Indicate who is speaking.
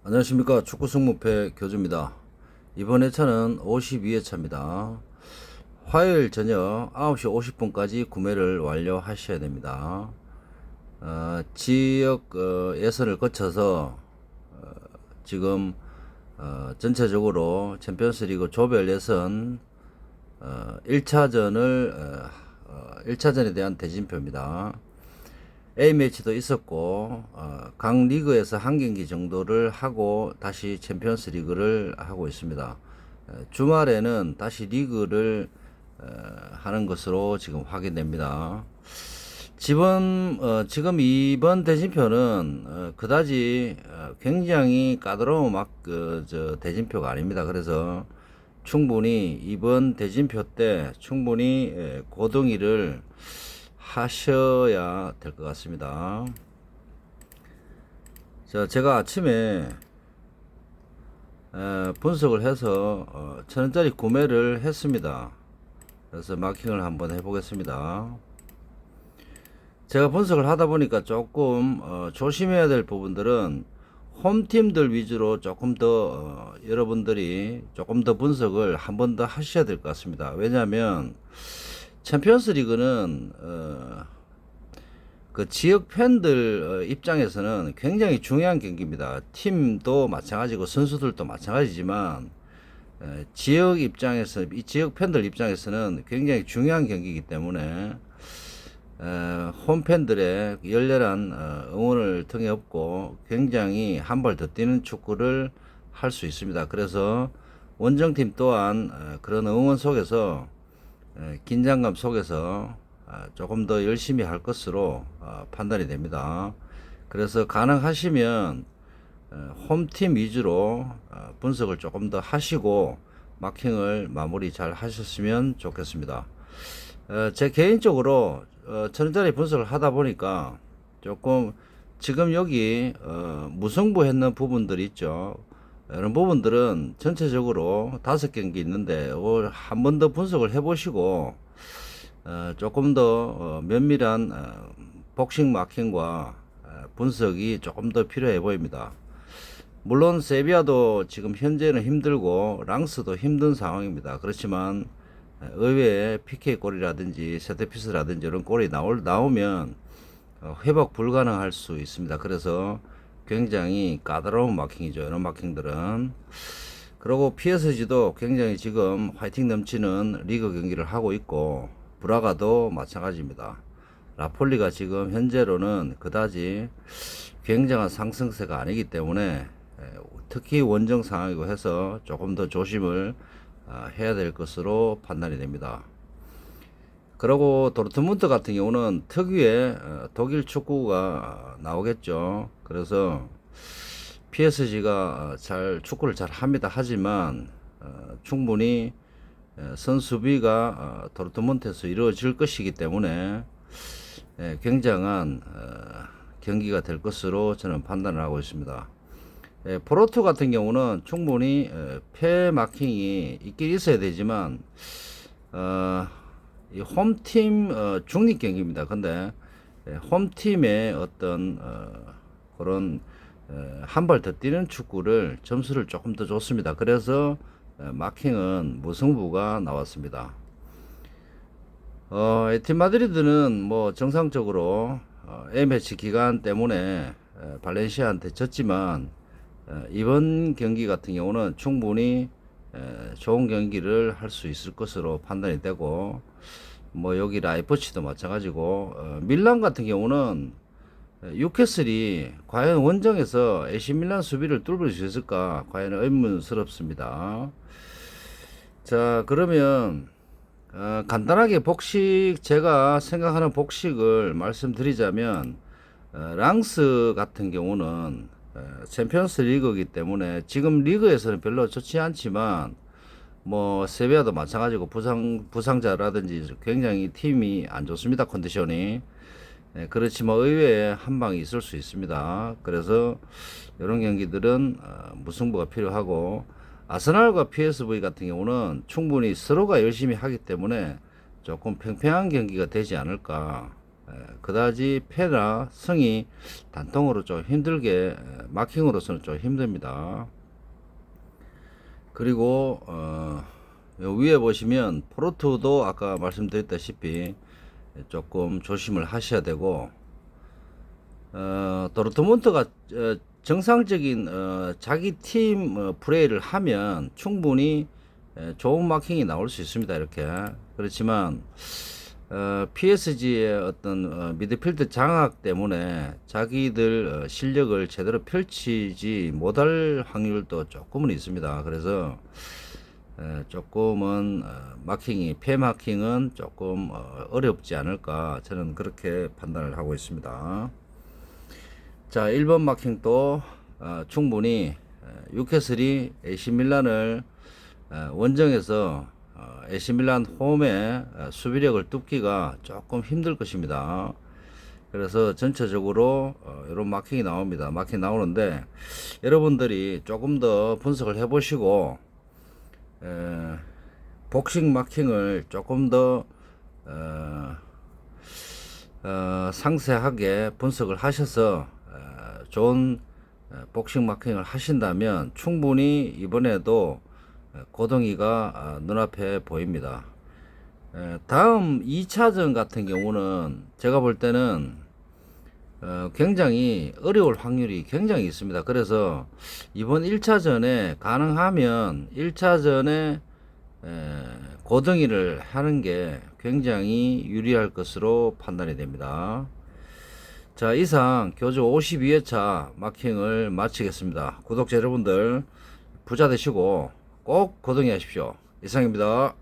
Speaker 1: 안녕하십니까. 축구 승무패 교주입니다. 이번 회차는 52회차입니다. 화요일 저녁 9시 50분까지 구매를 완료하셔야 됩니다. 지역 예선을 거쳐서 지금 전체적으로 챔피언스리그 조별 예선 1차전에 대한 대진표입니다. A매치도 있었고 각 리그에서 한 경기 정도를 하고 다시 챔피언스 리그를 하고 있습니다. 주말에는 다시 리그를 하는 것으로 지금 확인됩니다. 지금 이번 대진표는 그다지 굉장히 까다로운 대진표가 아닙니다. 그래서 충분히 이번 대진표 때 충분히 고동의를 하셔야 될 것 같습니다. 자, 제가 아침에 분석을 해서 1,000원짜리 구매를 했습니다. 그래서 마킹을 한번 해보겠습니다. 제가 분석을 하다 보니까 조금 조심해야 될 부분들은 홈팀들 위주로 조금 더 여러분들이 조금 더 분석을 한 번 더 하셔야 될 것 같습니다. 왜냐하면 챔피언스 리그는 그 지역 팬들 입장에서는 굉장히 중요한 경기입니다. 팀도 마찬가지고 선수들도 마찬가지지만 지역 입장에서 이 지역 팬들 입장에서는 굉장히 중요한 경기이기 때문에 홈 팬들의 열렬한 응원을 통해 얻고 굉장히 한 발 더 뛰는 축구를 할 수 있습니다. 그래서 원정팀 또한 그런 응원 속에서 긴장감 속에서 조금 더 열심히 할 것으로 판단이 됩니다. 그래서 가능하시면 홈팀 위주로 분석을 조금 더 하시고 마킹을 마무리 잘 하셨으면 좋겠습니다. 제 개인적으로 1,000원짜리 분석을 하다 보니까 조금 지금 여기 무승부 했는 부분들이 있죠. 이런 부분들은 전체적으로 5경기 있는데 한 번 더 분석을 해보시고 조금 더 면밀한 복싱 마킹과 분석이 조금 더 필요해 보입니다. 물론 세비야도 지금 현재는 힘들고 랑스도 힘든 상황입니다. 그렇지만 의외의 PK 골이라든지 세트피스라든지 이런 골이 나오면 회복 불가능할 수 있습니다. 그래서 굉장히 까다로운 마킹이죠. 이런 마킹들은. 그리고 PSG도 굉장히 지금 화이팅 넘치는 리그 경기를 하고 있고 브라가도 마찬가지입니다. 라폴리가 지금 현재로는 그다지 굉장한 상승세가 아니기 때문에 특히 원정 상황이고 해서 조금 더 조심을 해야 될 것으로 판단이 됩니다. 그리고 도르트문트 같은 경우는 특유의 독일 축구가 나오겠죠. 그래서 PSG가 축구를 잘 합니다. 하지만 충분히 선수비가 도르트문트에서 이루어질 것이기 때문에 굉장한 경기가 될 것으로 저는 판단을 하고 있습니다. 포르투 같은 경우는 충분히 패 마킹이 있긴 있어야 되지만 이 홈팀 중립 경기입니다. 근데 홈팀의 어떤 그런 한 발 더 뛰는 축구를 점수를 조금 더 줬습니다. 그래서 마킹은 무승부가 나왔습니다. 에티마 마드리드는 뭐 정상적으로 A매치 기간 때문에 발렌시아한테 졌지만 이번 경기 같은 경우는 충분히 좋은 경기를 할 수 있을 것으로 판단이 되고 뭐 여기 라이프치도 마찬가지고 밀란 같은 경우는 뉴캐슬이 과연 원정에서 AC 밀란 수비를 뚫을 수 있을까 과연 의문스럽습니다. 자, 그러면 간단하게 복식, 제가 생각하는 복식을 말씀드리자면 랑스 같은 경우는 챔피언스 리그이기 때문에 지금 리그에서는 별로 좋지 않지만 뭐 세비야도 마찬가지고 부상자라든지 굉장히 팀이 안 좋습니다. 컨디션이. 그렇지만 의외에 한 방이 있을 수 있습니다. 그래서 이런 경기들은 무승부가 필요하고 아스날과 PSV 같은 경우는 충분히 서로가 열심히 하기 때문에 조금 팽팽한 경기가 되지 않을까 그다지 패나 승이 단통으로 좀 힘들게 마킹으로서는 좀 힘듭니다. 그리고 요 위에 보시면 포르투도 아까 말씀드렸다시피 조금 조심을 하셔야 되고 도르트문트가 정상적인 자기 팀 플레이를 하면 충분히 좋은 마킹이 나올 수 있습니다. 이렇게. 그렇지만 PSG의 어떤 미드필드 장악 때문에 자기들 실력을 제대로 펼치지 못할 확률도 조금은 있습니다. 그래서 조금은 마킹이 패 마킹은 조금 어렵지 않을까 저는 그렇게 판단을 하고 있습니다. 자, 1번 마킹도 충분히 뉴캐슬이 AC 밀란을 원정에서 AC 밀란 홈의 수비력을 뚫기가 조금 힘들 것입니다. 그래서 전체적으로 이런 마킹이 나옵니다. 마킹 나오는데 여러분들이 조금 더 분석을 해보시고 복싱 마킹을 조금 더 상세하게 분석을 하셔서 좋은 복싱 마킹을 하신다면 충분히 이번에도 고동이가 눈앞에 보입니다. 다음 2차전 같은 경우는 제가 볼 때는 굉장히 어려울 확률이 굉장히 있습니다. 그래서 이번 1차전에 가능하면 1차전에 고등이를 하는 게 굉장히 유리할 것으로 판단이 됩니다. 자, 이상 교주 52회차 마킹을 마치겠습니다. 구독자 여러분들 부자 되시고 꼭 고등이 하십시오. 이상입니다.